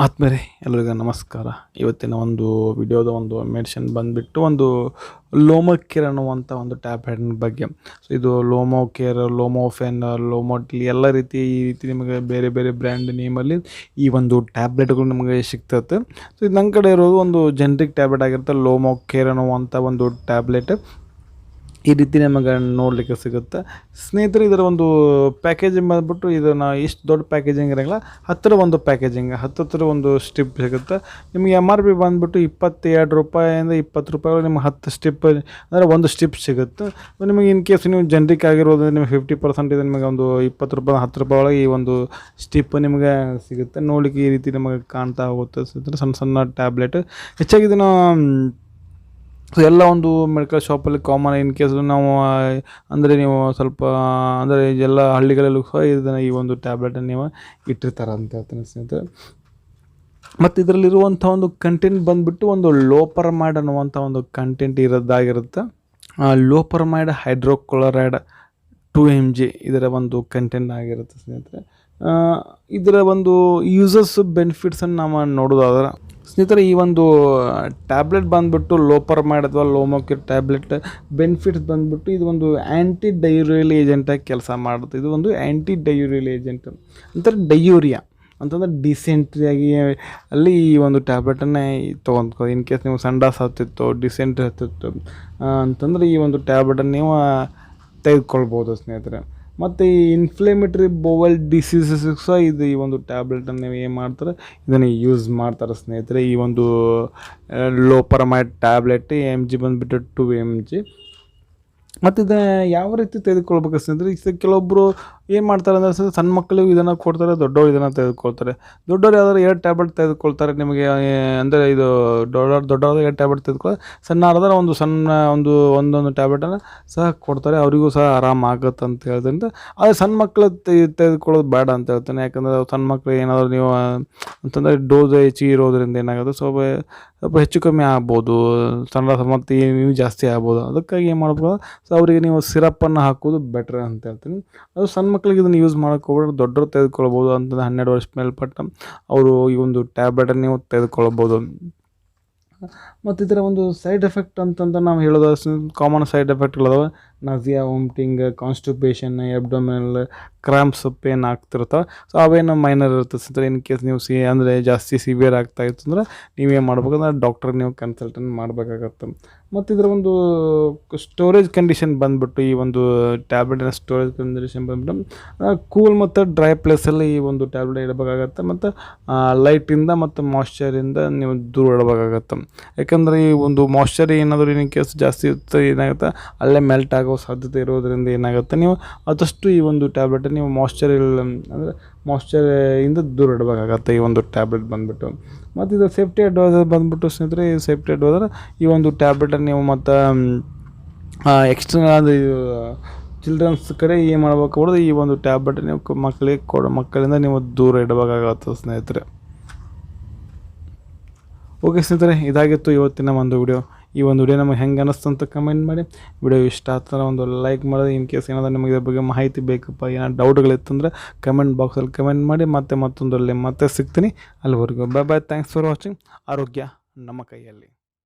ಆತ್ಮೀಯರೇ ಎಲ್ಲರಿಗೂ ನಮಸ್ಕಾರ. ಇವತ್ತಿನ ಒಂದು ವಿಡಿಯೋದ ಒಂದು ಮೆಡಿಸಿನ್ ಬಂದುಬಿಟ್ಟು ಒಂದು ಲೋಮೋಕೇರ್ ಅನ್ನುವಂಥ ಒಂದು ಟ್ಯಾಬ್ಲೆಟ್ನ ಬಗ್ಗೆ. ಸೊ ಇದು ಲೋಮೋಕೇರ್, ಲೋಮೋಫೆನ್, ಲೋಮೋಟ್ಲಿ ಎಲ್ಲ ರೀತಿ ಈ ರೀತಿ ನಿಮಗೆ ಬೇರೆ ಬೇರೆ ಬ್ರ್ಯಾಂಡ್ ನೇಮಲ್ಲಿ ಈ ಒಂದು ಟ್ಯಾಬ್ಲೆಟ್ಗಳು ನಿಮಗೆ ಸಿಗ್ತದೆ. ಸೊ ಇದು ನನ್ನ ಕಡೆ ಇರೋದು ಒಂದು ಜೆನ್ರಿಕ್ ಟ್ಯಾಬ್ಲೆಟ್ ಆಗಿರುತ್ತೆ. ಲೋಮೋಕೇರ್ ಅನ್ನುವಂಥ ಒಂದು ಟ್ಯಾಬ್ಲೆಟ್ ಈ ರೀತಿ ನಮಗೆ ನೋಡಲಿಕ್ಕೆ ಸಿಗುತ್ತೆ ಸ್ನೇಹಿತರೆ. ಇದರ ಒಂದು ಪ್ಯಾಕೇಜಿಂಗ್ ಬಂದುಬಿಟ್ಟು ಇದನ್ನು ಇಷ್ಟು ದೊಡ್ಡ ಪ್ಯಾಕೇಜಿಂಗ್ ಇರೋಂಗಿಲ್ಲ, ಹತ್ತಿರ ಒಂದು ಪ್ಯಾಕೇಜಿಂಗ್ ಹತ್ತಿರ ಒಂದು ಸ್ಟಿಪ್ ಸಿಗುತ್ತೆ ನಿಮಗೆ. MRP ಬಂದುಬಿಟ್ಟು 22 ರೂಪಾಯಿಂದ 20 ರೂಪಾಯಿ ನಿಮಗೆ 10 ಸ್ಟಿಪ್ ಅಂದರೆ ಒಂದು ಸ್ಟಿಪ್ ಸಿಗುತ್ತೆ. ನಿಮಗೆ ಇನ್ ಕೇಸ್ ನೀವು ಜೆನ್ರಿಕ್ ಆಗಿರೋದು ನಿಮಗೆ 50% ಇದೆ, ನಿಮಗೆ ಒಂದು 20 ರೂಪಾಯಿ 10 ರೂಪಾಯಿ ಒಳಗೆ ಈ ಒಂದು ಸ್ಟಿಪ್ ನಿಮಗೆ ಸಿಗುತ್ತೆ. ನೋಡಲಿಕ್ಕೆ ಈ ರೀತಿ ನಮಗೆ ಕಾಣ್ತಾ ಹೋಗುತ್ತೆ ಸ್ನೇಹಿತರೆ, ಸಣ್ಣ ಸಣ್ಣ ಟ್ಯಾಬ್ಲೆಟ್. ಹೆಚ್ಚಾಗಿ ಇದನ್ನು ಎಲ್ಲ ಒಂದು ಮೆಡಿಕಲ್ ಶಾಪಲ್ಲಿ ಕಾಮನ್. ಇನ್ ಕೇಸ್ ನಾವು ಅಂದರೆ ನೀವು ಸ್ವಲ್ಪ ಅಂದರೆ ಎಲ್ಲ ಹಳ್ಳಿಗಳಲ್ಲೂ ಸಹ ಇದನ್ನು ಈ ಒಂದು ಟ್ಯಾಬ್ಲೆಟನ್ನು ನೀವು ಇಟ್ಟಿರ್ತಾರೆ ಅಂತ ಹೇಳ್ತೀನಿ ಸ್ನೇಹಿತರೆ. ಮತ್ತು ಇದರಲ್ಲಿರುವಂಥ ಒಂದು ಕಂಟೆಂಟ್ ಬಂದುಬಿಟ್ಟು ಒಂದು ಲೋಪರಮೈಡ್ ಅನ್ನುವಂಥ ಒಂದು ಕಂಟೆಂಟ್ ಇರೋದಾಗಿರುತ್ತೆ. ಲೋಪರಮೈಡ್ ಹೈಡ್ರೋಕ್ಲೋರೈಡ್ 2 mg ಇದರ ಒಂದು ಕಂಟೆಂಟ್ ಆಗಿರುತ್ತೆ ಸ್ನೇಹಿತರೆ. ಇದರ ಒಂದು ಯೂಸಸ್ ಬೆನಿಫಿಟ್ಸನ್ನು ನಾವು ನೋಡೋದಾದ್ರೆ ಸ್ನೇಹಿತರೆ, ಈ ಒಂದು ಟ್ಯಾಬ್ಲೆಟ್ ಬಂದುಬಿಟ್ಟು ಲೋಪರಮೈಡ್ ಅಥವಾ ಲೋಮೋಕೇರ್ ಟ್ಯಾಬ್ಲೆಟ್ ಬೆನಿಫಿಟ್ಸ್ ಬಂದುಬಿಟ್ಟು ಇದು ಒಂದು ಆ್ಯಂಟಿ ಡಯೂರಿಯಲ್ ಏಜೆಂಟಾಗಿ ಕೆಲಸ ಮಾಡುತ್ತೆ. ಇದು ಒಂದು ಆ್ಯಂಟಿ ಡಯೂರಿಯಲ್ ಏಜೆಂಟ್ ಅಂತಾರೆ. ಡಯೂರಿಯಾ ಅಂತಂದರೆ ಡಿಸೆಂಟ್ರಿ ಆಗಿ ಅಲ್ಲಿ ಈ ಒಂದು ಟ್ಯಾಬ್ಲೆಟನ್ನೇ ತೊಗೊಂಡ್ಕೊ. ಇನ್ ಕೇಸ್ ನೀವು ಸಂಡಾಸ್ ಹತ್ತಿತ್ತು, ಡಿಸೆಂಟ್ರಿ ಹತ್ತಿತ್ತು ಅಂತಂದರೆ ಈ ಒಂದು ಟ್ಯಾಬ್ಲೆಟನ್ನು ನೀವು ತೆಗೆದುಕೊಳ್ಬೋದು ಸ್ನೇಹಿತರೆ. ಮತ್ತು ಈ ಇನ್ಫ್ಲೇಮೇಟ್ರಿ ಬೌವಲ್ ಡಿಸೀಸಸ್ ಸಹ ಇದು ಈ ಒಂದು ಟ್ಯಾಬ್ಲೆಟನ್ನು ನೀವು ಏನು ಮಾಡ್ತಾರೆ ಇದನ್ನು ಯೂಸ್ ಮಾಡ್ತಾರೆ ಸ್ನೇಹಿತರೆ. ಈ ಒಂದು ಲೋಪರಮೈಡ್ ಟ್ಯಾಬ್ಲೆಟ್ MG ಬಂದುಬಿಟ್ಟು 2 mg. ಮತ್ತು ಇದನ್ನು ಯಾವ ರೀತಿ ತೆಗೆದುಕೊಳ್ಬೇಕು ಸ್ನೇಹಿತರೆ, ಈಗ ಕೆಲವೊಬ್ಬರು ಏನು ಮಾಡ್ತಾರೆ ಅಂದರೆ ಸಣ್ಣ ಮಕ್ಕಳಿಗೂ ಇದನ್ನು ಕೊಡ್ತಾರೆ, ದೊಡ್ಡವರು ಇದನ್ನು ತೆಗೆದುಕೊಳ್ತಾರೆ. ದೊಡ್ಡವರು ಯಾವ್ದಾದ್ರು 2 ಟ್ಯಾಬ್ಲೆಟ್ ತೆಗೆದುಕೊಳ್ತಾರೆ ನಿಮಗೆ, ಅಂದರೆ ಇದು ದೊಡ್ಡವ್ರದ್ದು 2 ಟ್ಯಾಬ್ಲೆಟ್ ತೆಗೆದುಕೊಳ್ಳಿ, ಸಣ್ಣ ಆದ್ರೆ ಒಂದು ಸಣ್ಣ ಒಂದೊಂದು ಟ್ಯಾಬ್ಲೆಟನ್ನು ಸಹ ಕೊಡ್ತಾರೆ, ಅವರಿಗೂ ಸಹ ಆರಾಮಾಗುತ್ತೆ ಅಂತ ಹೇಳ್ತೀನಿ. ಆದರೆ ಸಣ್ಣ ಮಕ್ಕಳು ತೆಗೆದುಕೊಳ್ಳೋದು ಬೇಡ ಅಂತ ಹೇಳ್ತಾನೆ. ಯಾಕಂದರೆ ಸಣ್ಣ ಮಕ್ಕಳು ಏನಾದರೂ ನೀವು ಅಂತಂದರೆ ಡೋಸ್ ಹೆಚ್ಚಿಗೆ ಇರೋದ್ರಿಂದ ಏನಾಗುತ್ತೆ ಸ್ವಲ್ಪ ಹೆಚ್ಚು ಕಮ್ಮಿ ಆಗ್ಬೋದು, ಸಣ್ಣ ಮತ್ತು ನೀವು ಜಾಸ್ತಿ ಆಗ್ಬೋದು. ಅದಕ್ಕಾಗಿ ಏನು ಮಾಡ್ಬೋದು, ಸೊ ಅವರಿಗೆ ನೀವು ಸಿರಪ್ಪನ್ನು ಹಾಕೋದು ಬೆಟ್ರ್ ಅಂತ ಹೇಳ್ತೀನಿ. ಅದು ಸಣ್ಣ ಮಕ್ಕಳಿಗೆ ಇದನ್ನು ಯೂಸ್ ಮಾಡೋಕ್ಕೆ ಹೋಗ್ಬಿಟ್ಟು ದೊಡ್ಡವರು ತೆಗೆದುಕೊಳ್ಬೋದು. ಅಂತಂದರೆ 12 ವರ್ಷ ಮೇಲ್ಪಟ್ಟ ಅವರು ಈ ಒಂದು ಟ್ಯಾಬ್ಲೆಟನ್ನು ನೀವು ತೆಗೆದುಕೊಳ್ಬೋದು. ಮತ್ತು ಇದರ ಒಂದು ಸೈಡ್ ಎಫೆಕ್ಟ್ ಅಂತಂದ್ರೆ ನಾವು ಹೇಳೋದು ಕಾಮನ್ ಸೈಡ್ ಎಫೆಕ್ಟ್ಗಳದಾವೆ. Nausea, vomiting, constipation, abdominal cramps pain ಆಗ್ತಿರ್ತಾವೆ. ಸೊ ಅವೇನು ಮೈನರ್ ಇರುತ್ತೆ ಸ್ನೇಹಿತರೆ. ಇನ್ ಕೇಸ್ ನೀವು ಅಂದರೆ ಜಾಸ್ತಿ ಸಿವಿಯರ್ ಆಗ್ತಾ ಇತ್ತು ಅಂದರೆ ನೀವೇನು ಮಾಡ್ಬೇಕಂದ್ರೆ ಡಾಕ್ಟ್ರಿಗೆ ನೀವು ಕನ್ಸಲ್ಟೆಂಟ್ ಮಾಡಬೇಕಾಗತ್ತೆ. ಮತ್ತು ಇದರ ಒಂದು ಸ್ಟೋರೇಜ್ ಕಂಡೀಷನ್ ಬಂದುಬಿಟ್ಟು ಈ ಒಂದು ಟ್ಯಾಬ್ಲೆಟಿನ ಸ್ಟೋರೇಜ್ ಕಂಡೀಷನ್ ಬಂದುಬಿಟ್ಟು ಕೂಲ್ ಮತ್ತು ಡ್ರೈ ಪ್ಲೇಸಲ್ಲಿ ಈ ಒಂದು ಟ್ಯಾಬ್ಲೆಟ್ ಇಡಬೇಕಾಗತ್ತೆ. ಮತ್ತು ಲೈಟಿಂದ ಮತ್ತು ಮಾಯ್ಶ್ಚರಿಂದ ನೀವು ದೂರ ಇಡಬೇಕಾಗತ್ತೆ. ಯಾಕಂದರೆ ಈ ಒಂದು ಮಾಯ್ಶ್ಚರ್ ಏನಾದರೂ ಇನ್ ಕೇಸ್ ಜಾಸ್ತಿ ಇರುತ್ತೆ ಏನಾಗುತ್ತೆ ಅಲ್ಲೇ ಮೆಲ್ಟ್ ಆಗೋ ಸಾಧ್ಯತೆ ಇರೋದರಿಂದ ಏನಾಗುತ್ತೆ, ನೀವು ಆದಷ್ಟು ಈ ಒಂದು ಟ್ಯಾಬ್ಲೆಟ್ ನೀವು ಅಂದರೆ ಮಾಯ್ಶ್ಚರಿಂದ ದೂರ ಇಡಬೇಕಾಗತ್ತೆ ಈ ಒಂದು ಟ್ಯಾಬ್ಲೆಟ್ ಬಂದುಬಿಟ್ಟು. ಮತ್ತು ಇದು ಸೇಫ್ಟಿ ಅಡ್ವೈಸರ್ ಬಂದುಬಿಟ್ಟು ಸ್ನೇಹಿತರೆ, ಈ ಸೇಫ್ಟಿ ಅಡ್ವೈಸರ್ ಈ ಒಂದು ಟ್ಯಾಬ್ಲೆಟನ್ನು ನೀವು ಮತ್ತು ಎಕ್ಸ್ಟರ್ನಲ್ ಅಂದರೆ ಚಿಲ್ಡ್ರನ್ಸ್ ಕಡೆ ಏನು ಮಾಡ್ಬೇಕಾಗ್ಬೋದು, ಈ ಒಂದು ಟ್ಯಾಬ್ಲೆಟ್ ನೀವು ಮಕ್ಕಳಿಂದ ನೀವು ದೂರ ಇಡಬೇಕಾಗತ್ತೆ ಸ್ನೇಹಿತರೆ. ಓಕೆ ಸ್ನೇಹಿತರೆ, ಇದಾಗಿತ್ತು ಇವತ್ತಿನ ಒಂದು ವಿಡಿಯೋ. ಈ ಒಂದು ವಿಡಿಯೋ ನಮಗೆ ಹೆಂಗೆ ಅನ್ನಿಸ್ತು ಅಂತ ಕಮೆಂಟ್ ಮಾಡಿ. ವಿಡಿಯೋ ಇಷ್ಟ ಆಗ್ತದೆ ಒಂದು ಲೈಕ್ ಮಾಡೋದು. ಇನ್ ಕೇಸ್ ಏನಾದರೂ ನಿಮಗೆ ಇದ್ರ ಬಗ್ಗೆ ಮಾಹಿತಿ ಬೇಕಪ್ಪ, ಏನಾದ್ರು ಡೌಟ್ಗಳಿತ್ತಂದರೆ ಕಮೆಂಟ್ ಬಾಕ್ಸಲ್ಲಿ ಕಮೆಂಟ್ ಮಾಡಿ. ಮತ್ತೆ ಮತ್ತೊಂದರಲ್ಲಿ ಮತ್ತೆ ಸಿಗ್ತೀನಿ. ಅಲ್ಲಿವರೆಗೂ bye bye. Thanks for watching. ಆರೋಗ್ಯ ನಮ್ಮ ಕೈಯಲ್ಲಿ.